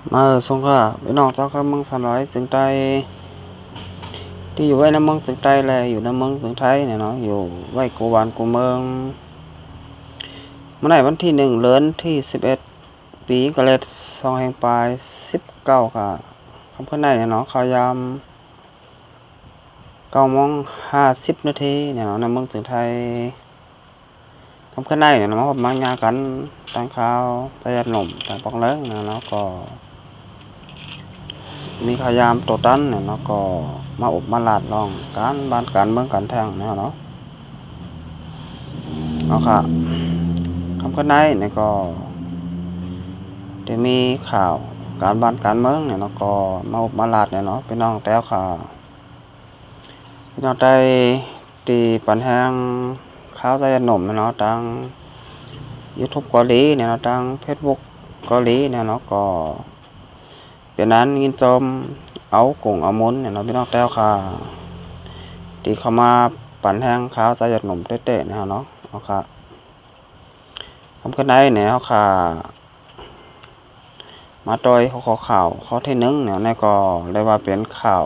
มาสงขลาพี่น้องเจ้าข้าเมืองสามร้อยจึงไตที่อยู่ไว้น้ำเมืองจึงไตแลอยู่น้ำเมืองจึงไทยเนี่ยเนาะอยู่ไว้กูวานกูเมืองเมื่อไหร่วันที่1 เดือนที่11 ปีกะเล็ด2019ค่ะคำขึ้นได้เนี่ยเนาะข่าวยาม9:50 นาทีเนี่ยเนาะน้ำเมืองจึงไทยคำขึ้นได้เนี่ยเนาะมางานกันตั้งข่าวประหยัดหนุ่มแต่ปองเล้งเนี่ยเนาะก็มีขยามตัวตันเนี่ยเนาะก็มาอบมาลาดลองการบ้านการเมืองการแทงเนี่ยเนาะเอาค่ะคำขึ้นได้เนี่ยก็จะมีข่าวการบ้านการเมืองเนี่ยเนาะก็มาอบมาลาดเนี่ยเนาะพี่น้องแต้วค่ะพี่น้องได้ตีปันแห้งข้าวใจหนุ่มเนี่ยเนาะทาง YouTube เกาหลีเนี่ยเนาะทาง Facebook เกาหลีเนี่ยเนาะก็เป็นนั้นยินจมเอากุ้งเอามุนเนี่ยเนาะพี่น้องแต้วค่ะที่เข้ามาปั่นแห้งข้าวใจหนุ่มเตะๆเนี่ยเนาะเอาค่ะทำกันได้เนี่ยเอาค่ะมาโดยข้อข่าวข้อที่1เนี่ยนี่ก็เรียกว่าเป็นข่าว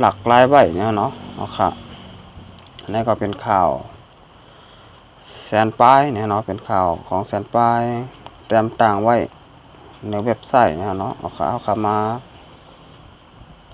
หลักรายใบเนี่ยเนาะเอาค่ะนี่ก็เป็นข่าวแสนป้ายเนี่ยเนาะเป็นข่าวของแสนป้ายเตรียมต่างไว้ในเว็บไซต์เนี่ยเนาะเอาค่ะมา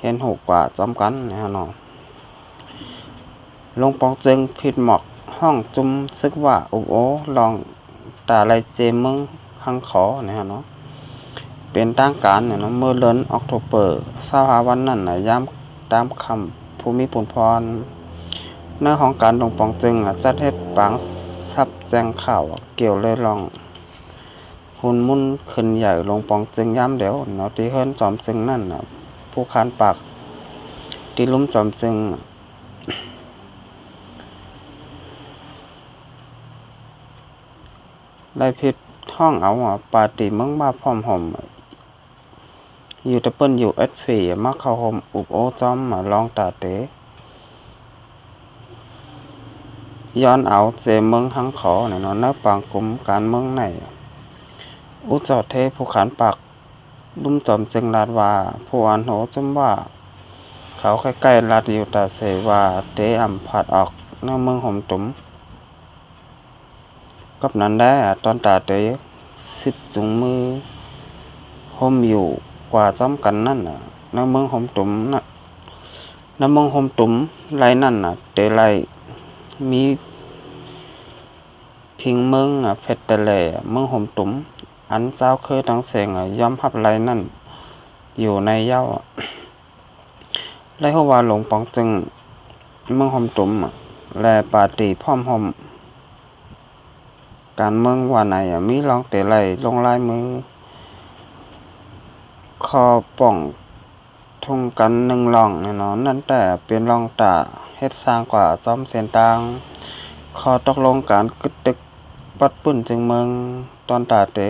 เห็นหูกว่าจอมกันเนี่ยเนาะลงปองจึงผิดหมอกห้องจุ่มซึกว่าอุโอลองตาไรเจมึงหังขอเนี่ยเนาะเป็นทางการเนี่ยเนาะเมื่อเดือนออกโทเบอร์25วันนั้นนะย้ำตามคำภูมิพลพรในห้องการลงปองจึงจัดเฮ็ดปางซับแจ้งข่าวเกี่ยวเลยลองหุ่นมุ่นขึ้นใหญ่ลงปองจึงย้ำเดี๋ยวเนาะที่เฮิรนจอมจึงนั่นนะผู้คานปากที่ลุ่มจอมจึงได้ผิดห้องเอาปาติเมืองมาพร้อมห่มอยู่ตะเปิ้นอยู่FPมาเข้าห่มอุบโอจอมลองตาเตย้อนเอาเจเมืองหังขอเนี่ยเนาะนับปางกลุ่มการเมืองไหนอุจอดเทผู้ขานปากลุ่มจอมจึงลาดว่าผู้อันโหจมว่าเขาใกล้ๆลาดอยู่ตาเสว่าเตอำผัดออกในเมืองห่มตุ่มกับนั้นได้ตอนตาเต10 จุงมือห่มอยู่กว่าจ้อมกันนั่นในเมืองห่มตุ่มน่ะในเมืองห่มตุ่มไรนั่นเตไรมีพิงเมืองเพชรตะเลเมืองห่มตุ่มอันเจ้าเคยทั้งเสียงยอมรับไรนั่นอยู่ในเย้าไรหัวหลงปองจึงเมืองห่มตุ่มและปาตีพร้อมห่มการเมืองว่าไหนมีลองเตะไหลลงลายมือคอป่องทุ่งกัน1 ลองเนี่ยเนาะนั่นแต่เป็นลองตาเฮ็ดสร้างกว่าจอมเส้นต่างคอตกลงการกึดตึกปัดปื้นจึงเมืองตอนตาเต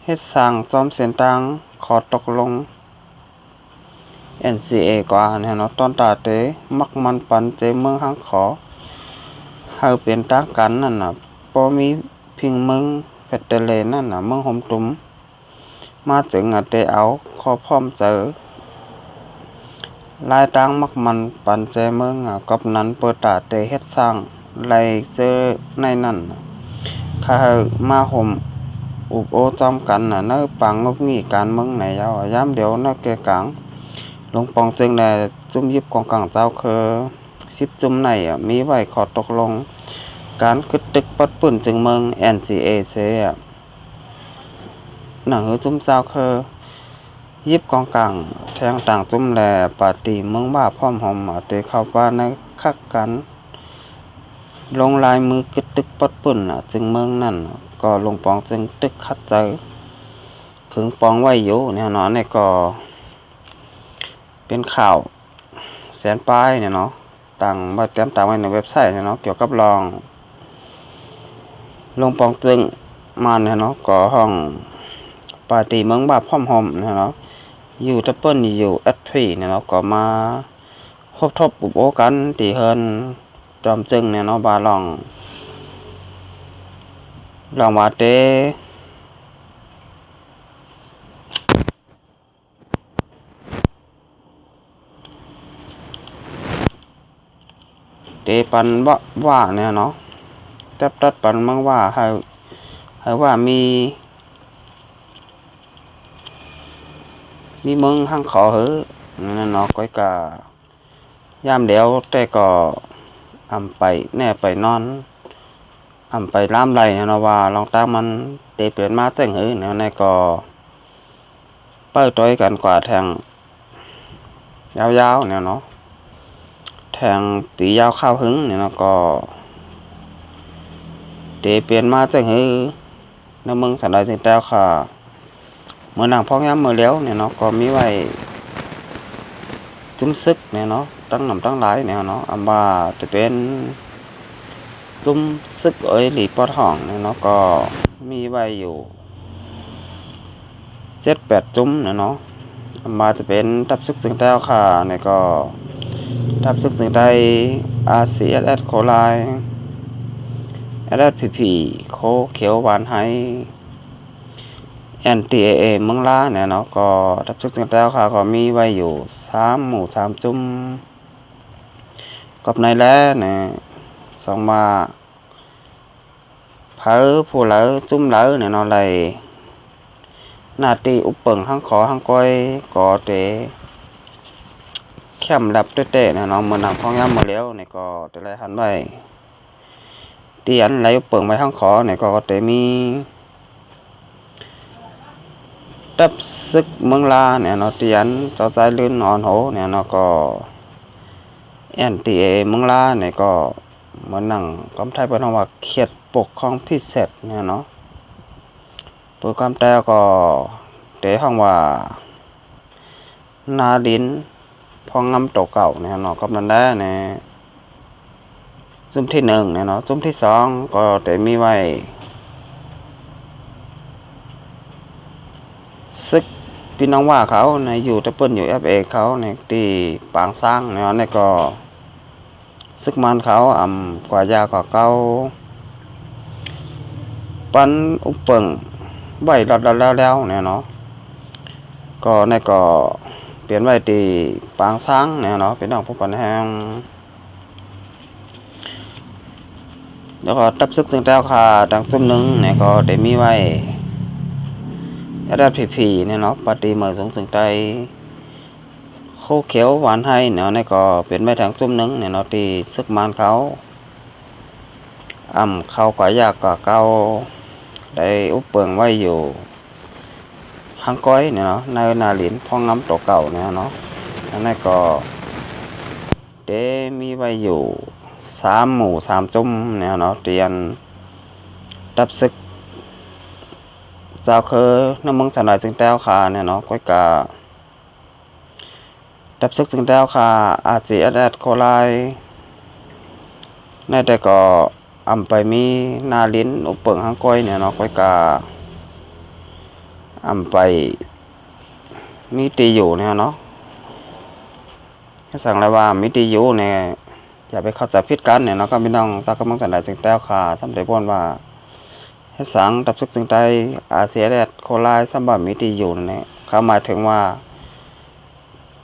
เฮ็ดสร้างจอมเส้นต่างคอตกลง NCA กว่าเนี่ยเนาะตอนตาเตมักมันปันเจเมืองหังขอเฮาเป็นทางการนั่นบ่มีพิงเมืองเพชรตะเลนั่นเมืองห่มตุ่มมาถึงเตเอาขอพร้อมเจอลายตังมักมันปันเจเมืองกับนั้นเปิดตาเตเฮ็ดสร้างไลเจอในนั้นข้ามาห่มอุบโอจอมกันเนื้อปังงบงี้การเมืองไหนยามเดี๋ยวเนื้อเกกางลงปองจึงได้จุ่มยิบกองกลางเจ้าคือ10 จุ่มไหนมีไว้ขอตกลงการกึดตึกปัดปื้นจึงเมือง NCA เสียหนังจุ่มเจ้าคือยิบกองกลางแทงต่างจุ่มแลปาตีเมืองบ้าพร้อมหอมเตเข้าป่าในคักกันลงลายมือกึดตึกปัดปื้นจึงเมืองนั่นก็ลงปองจึงตึกคัดใจถึงปองไว้อยู่เนี่ยเนาะเนี่ยก็เป็นข่าวแสนป้ายเนี่ยเนาะต่างมาเตรียมต่างไว้ในเว็บไซต์เนี่ยเนาะเกี่ยวกับลงปองจึงมาเนี่ยเนาะก็ห้องปาร์ตี้เมืองบ้าพร้อมหอมเนี่ยเนาะอยู่ตะเปิ้นอยู่FPเนี่ยเนาะก็มาครบทบปุบโอกันตีเฮินจอมจึงเนี่ยเนาะบาลองว่าเต เตปันบ่ว่าเนี่ยเนาะตับตัดปันมังว่าให้ว่ามีมึงหังขอหือนั่นเนาะก้อยกะยามเดียวแต่ก็ไปแน่ไปนอนไปล้ามไรเนี่ยเนาะว่าลองตามมันเตเปลี่ยนมาแต่งหือเนี่ยในก็เปิดต้อยกันกว่าแทงยาวๆเนี่ยเนาะแทงปียาวข้าวหึงเนี่ยเนาะก็เตเปลี่ยนมาแต่งหือน้ำมึงสันได้ถึงแต้วค่ะเมื่อนังพอกย้ำเมื่อเลี้ยวเนี่ยเนาะก็มีไว้จุ้มซึกเนี่ยเนาะตั้งหนำตั้งหลายเนี่ยเนาะว่าจะเป็นจุ้มซึกเอ้ยหลีปอดห้องเนี่ยเนาะก็มีไว้อยู่7-8จุ้มเนี่ยเนาะมาจะเป็นทับซึกสึงแต้วค่ะเนี่ยก็ทับซึกสึงได้ RCSS โคไลSSPP โคเขียวหวานไฮNTAA เมืองล้าเนี่ยเนาะก็ทับซึกสึงแต้วค่ะก็มีไว้อยู่3 หมู่ 3 จุ้มกับในแล้เนี่ย2มาเผอผู้เหลอจุ้มเหลอเนี่ยเนาะเลยหน้าตีอุปเปิงห้างขอห้างก้อยก่อเตเข้มดับเตะเนี่ยเนาะเมื่อนังพ้องย้ำมาแล้วเนี่ยก็จะไรหันไว้ตีอันไหลอุปเปิงไปห้างขอเนี่ยก็เตมีดับซึกเมืองลาเนี่ยเนาะตีอันเจ้าใจลื่นอ่อนโหเนี่ยเนาะก็NTA เมืองลาเนี่ยก็เหมือนหนังกำไทยเป็นว่าเขียดปกครองพิเศษเนี่ยเนาะโปรแกรมแต่ก็เตะห้องว่านาดินพองำตกเก่าเนี่ยเนาะกำนันได้เนี่ยซุ้มที่1เนี่ยเนาะซุ้มที่2ก็เตมีไว้ซึกพี่น้องว่าเขาในอยู่ตะเปิ้นอยู่ FA เขาในที่ปางสร้างเนี่ยในก็ซึกมันเขากว่ายากว่าเก่าปันอุปเปิงใบรอดแล้วเนี่ยเนาะก็ในก็เปลี่ยนไว้ที่ปางสร้างเนี่ยเนาะเป็นน้องผู้ปันแห้งแล้วก็ตับซึกซึ่งแต้วค่ะดังจุ่มนึงเนี่ยก็ได้มีไว้ระดับผีเนี่ยเนาะปฏิเมื่อสงสึงใจโคเขียวหวานให้เนี่ยในก็เป็นไม้ทางจุ่มนึงเนี่ยเนาะที่ซึกมันเขาเข้ากว่ายากกว่าเก่าได้อุปเปิงไว้อยู่ห้างก้อยเนี่ยเนาะในนาหลินพองน้ำตัวเก่าเนี่ยเนาะอันนั้นก็เดมีไว้อยู่3 หมู่ 3 จุ่มเนี่ยเนาะเตียนดับซึกเจ้าคือน้ำมึงสันได้จึงแต้วค่ะเนี่ยเนาะก้อยกาดับซึกจึงแต้วค่ะRCSS โคไลในแต่ก็ไปมีนาลิ้นอุปเปิงห้างก้อยเนี่ยเนาะก้อยกาไปมีตีอยู่เนี่ยเนาะสั่งเลยว่ามีตีอยู่เนี่ยอย่าไปเข้าใจผิดกันเนี่ยเนาะก็พี่น้องตากำลังสันได้จึงแต้วค่ะสำเร็จบ่นว่าให้สังดับซึกจึงใจRCSS โคไลสำบัดมีตีอยู่เนี่ยเขาหมายถึงว่า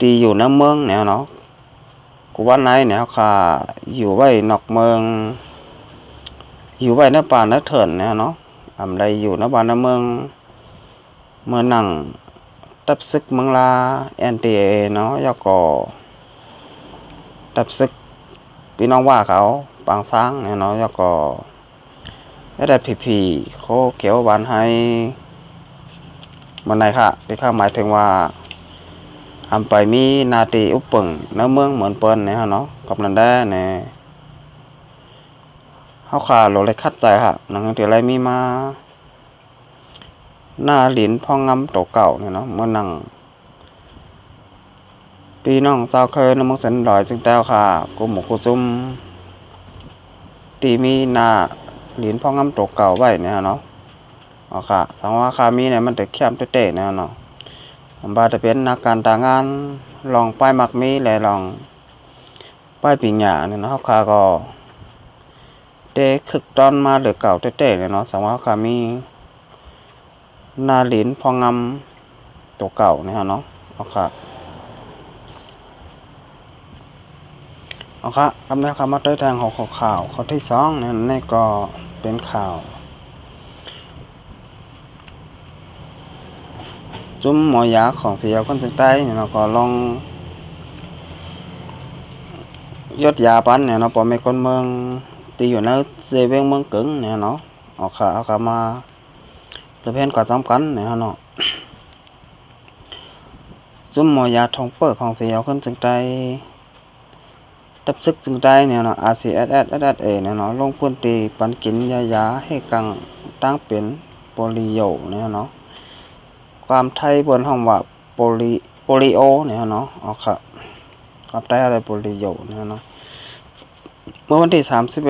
ตีอยู่ในเมืองเนี่ยเนาะกูว่าไหนเนี่ยค่ะอยู่ไว้นอกเมืองอยู่ไว้ในป่าในเถินเนี่ยเนาะใดอยู่ในบ้านในเมืองเมื่อนั่งตับซึกเมืองลา NTA เนาะยก็ตับซึกพี่น้องว่าเขาปางช้างเนี่ยเนาะยก็ได้ผีโคเขียวหวานให้มันไหนค่ะที่ข้าหมายถึงว่าไปมีนาตีอุปเปิงในเมืองเหมือนเปิ้นเนี่ยเนาะกับนั่นได้เนี่ยเขาขาโหลเลยคัดใจค่ะหนังที่ไรมีมาหน้าหลินพองงำตกเก่าเนี่ยเนาะเมื่อนั่งปีน้องเจ้าเคยน้ำมึงสันดอยจึงแต้วค่ะกูหมูกูจุ่มตีมีหน้าหลินพองงำตกเก่าไว้เนี่ยเนาะอ๋อค่ะสังว่าคามีเนี่ยมันจะเข้มเตะเนี่ยเนาะบาจะเป็นนักการต่างงานลองป้ายมักมีและลองป้ายปิญญาเนี่ยเนาะเขาก็เด็กคึกตอนมาหรือเก่าเตะเนี่ยเนาะสังว่าเขามีนาหลินพองงำตัวเก่าเนี่ยเนาะเอาค่ะ เอาครับกำเนิดคำว่าด้วยทางของข่าวข้อที่2เนี่ยนี่ก็เป็นข่าวจุ้มหมอยาของเสียวคนจึงใต้เนี่ยเราก็ลองยศยาปันเนี่ยเนาะพอมีคนเมืองตีอยู่ในเซเว่นเมืองกึ่งเนี่ยเนาะเอาค่ะมาหรือเพ่นกว่าสำคัญเนี่ยเนาะจุ้มหมอยาทองเปิดของเสียวคนจึงใต้ตับซึกจึงได้เนี่ยเนาะ RCSSเนี่ยเนาะลงพื้นที่ปันกินยาให้กังตั้งเป็นโปลิโอเนี่ยเนาะความไทยบนห้องว่าโปลิโอเนี่ยเนาะเอาค่ะความไทยอะไรโปลิโอเนี่ยเนาะเมื่อวันที่31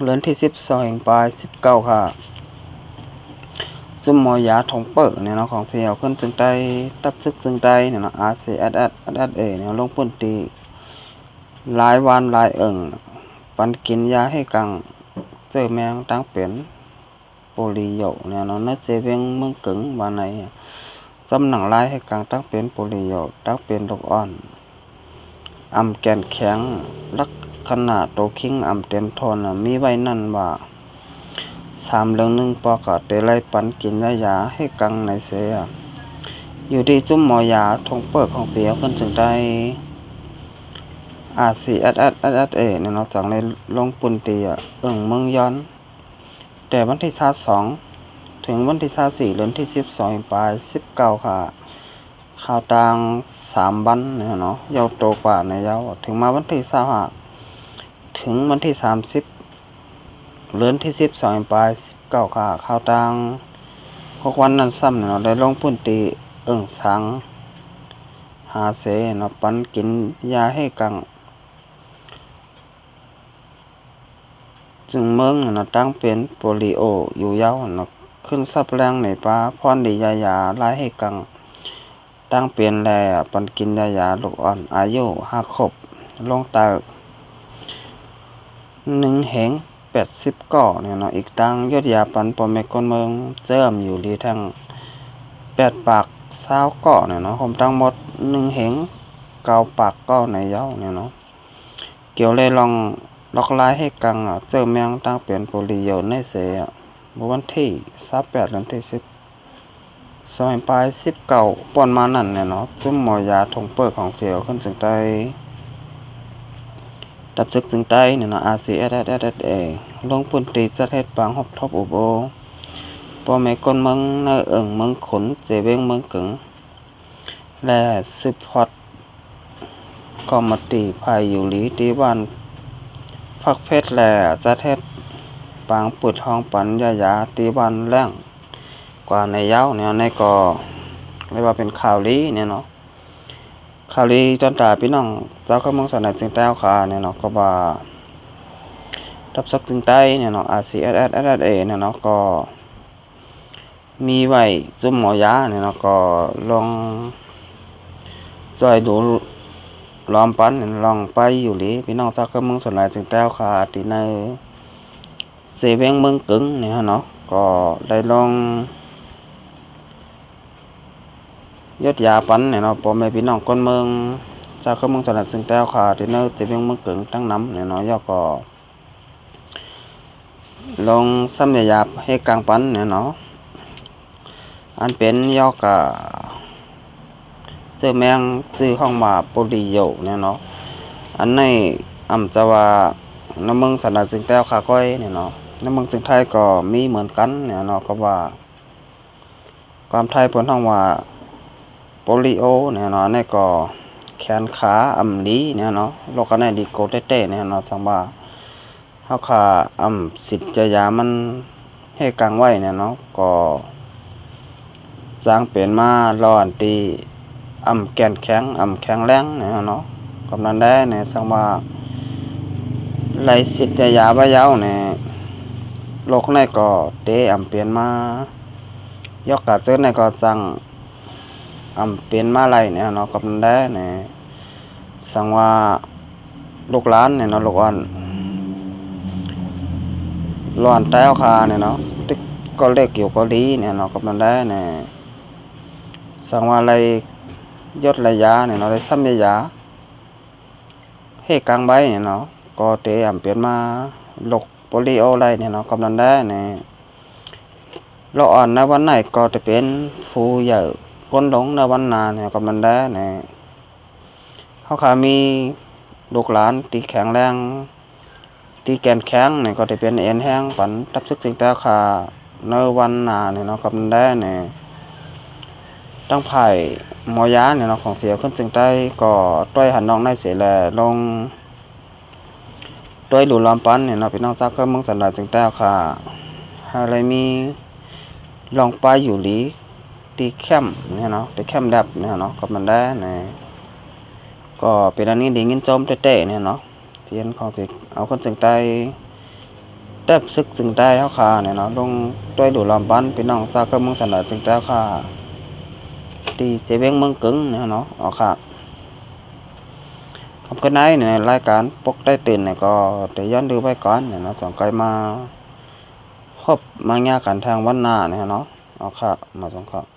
เดือนที่12แห่งปลาย19ค่ะจุ่มหมอยาทงเปิดเนี่ยเนาะของเสียวขึ้นจึงได้ตับซึกจึงได้เนี่ยเนาะ RCSSเนี่ยลงพื้นที่หลายวันหลายปันกินยาให้กังเจอแมงตั้งเป็นโปลิโอเนี่ยเนาะในเซเว่นเมืองกึ่งวันไหนจำหนังลายให้กังตั้งเป็นโปลิโอตั้งเป็นลูกอ่อนแกนแข็งลักขนาดโตคิงเต็มทนมีไว้นั่นว่า3เรื่องหนึ่งปอกะเตไลปันกินยาให้กังในเสียอยู่ที่จุ่มหมอยาทงเปิดของเสียเพิ่นจึงได้RCSSเนี่ยเนาะจากในลงปุ่นตีเมืองย้อนแต่วันที่22ถึงวันที่24เดือนที่12ปลาย19ค่ะข่าวต่าง3วันเนี่ยเนาะยาวโตกว่าในยาวถึงมาวันที่25ถึงวันที่30เดือนที่12ปลาย19ค่ะข่าวต่าง6วันนั้นซ้ำเนาะได้ลงปุ่นตีสังหาเสเนาะปันกินยาให้กังจึงเมืองเนาะตั้งเป็นโปลิโออยู่ยาวเนาะขึ้นซับแรงในป่าพรดียาลายให้กังตั้งเป็นแลปันกินยาลูกอ่อนอายุ5ขวบลงตา1เหง80ก่อเนี่ยเนาะอีกตั้งยศยาปันปอมเมกคนเมืองเจิมอยู่ลีทั้ง8ปาก20ก่อเนี่ยเนาะผมตั้งหมด1เหง9ปากก่อในยาวเนี่ยเนาะเกี่ยวเลยลองล็อกลายให้กังเจอแมงตั้งเป็นโปลิโอในเสวันที่28เดือนที่10ปลาย19ป่อนมานั่นเนี่ยเนาะจุ่มหมอยาทงเปิดของเสียวขึ้นจึงใต้ดับซึกจึงใต้เนี่ยเนาะ RCSS ลงพื้นที่จัดเฮ็ดปางฮบทบอุโบปอแม่คนเมืองในเมืองขนเจเวงเมืองกึ่งและสืบฮอดกอมติภายอยู่ลีที่บ้านพักเพชรแลจัดเฮ็ดปางปุดห้องปันยาตีบ้านแรงกว่าในยาวเนี่ยในก็เรียกว่าเป็นข่าวลีเนี่ยเนาะข่าวลีจนตาพี่น้องเจ้าข้าเมืองสนจึงแต้วค่ะเนี่ยเนาะก็ว่าทับซักจึงใต้เนี่ยเนาะ RCSS เนี่ยเนาะก็มีไว้จุ่มหมอยาเนี่ยเนาะก็ลองจอยดูล้อมปันลองไปอยู่ลีพี่น้องเจ้าข้าเมืองสนจึงแต้วค่ะที่ในเซเว่นเมืองกึ่งเนี่ยเนาะก็ได้ลองยศยาปันเนี่ยเนาะพ่อแม่พี่น้องคนเมืองจากเมืองจังหวัดซึ่งแต้วค่ะที่เนอเซเว่นเมืองกึ่งตั้งน้ำเนี่ยเนาะย่อก็ลงซ้ำยาให้กลางปันเนี่ยเนาะอันเป็นย่อกะเจอแมงซื้อห้องมาโปลิโอเนี่ยเนาะอันในจะว่าน้ำเมืองจังหวัดซึ่งแต้วค่ะก้อยเนี่ยเนาะน้ำเมืองซึ่งไทยก็มีเหมือนกันเนี่ยเนาะก็ว่าความไทยผลห้องว่าโปลิโอเนี่ยเนาะนี่ก็แขนขาลีเนี่ยเนาะโรคกันในดีโกเต้ๆเนี่ยเนาะสังว่าเฮาขาสิทธิ์จะยามันให้กังไว้เนี่ยเนาะก็สร้างเป็นมาร้อนตีแกนแข็งแข็งแรงเนี่ยเนาะกำนันได้เนี่ยสังว่าไหลสิทธิ์จะยาบ่ยาวเนี่ยโรคในก็เตเปลี่ยนมายกกะเจอในก็จังเปลี่ยนมาไรเนี่ยเนาะกับนั้นได้เนี่ยสังว่าลูกหลานเนี่ยเนาะลูกอ่อนร้อนแต้วคาเนี่ยเนาะติ๊กก็เล็กอยู่ก็ดีเนี่ยเนาะกับนั้นได้เนี่ยสังว่าไรยศระยะเนี่ยเนาะไรซ้ำยาใ เฮกลางใบเนี่ยเนาะก็เตะเปลี่ยนมาโรคโปลิโออะไรเนี่ยเนาะกำนันได้เนี่ยเราอ่อนในวันไหนก็จะเป็นผู้ใหญ่ก้นหลงในวันนาเนี่ยกำนันได้เนี่ยเขาขามีลูกหลานตีแข็งแรงตีแกนแข็งเนี่ยก็จะเป็นเอ็นแห้งปันทับซึกสิงแต่ขาในวันนาเนี่ยเนาะกำนันได้เนี่ยตั้งไผ่หมอยาเนี่ยเนาะของเสียขึ้นจึงได้ก็ต้วยหันน้องในเสียแลลงต้วยดูลำปันเนี่ยเนาะพี่น้องซักก็มึงสันดาจึงได้ค่ะอะไรมีลองไปอยู่หลีตีแคมเนี่ยเนาะตีแคมดับเนี่ยเนาะกับมันได้เนี่ยก็เป็นอันนี้ดีเงินจมเตะเนี่ยเนาะเทียนของสิเอาคนจึงได้แทบซึกจึงได้เขาค่ะเนี่ยเนาะลงต้วยดูลำปันพี่น้องซักก็มึงสันดาจึงได้ค่ะตีเจเวงเมืองกึ่งเนี่ยเนาะอ๋อค่ะคำกันไหนเนี่ยรายการปกได้ตื่นเนี่ยก็จะย้อนดูไปก่อนเนี่ยเนาะสองไกลมาพบมาแง่กันทางวันหน้าเนี่ยเนาะอ๋อค่ะมาสองครับ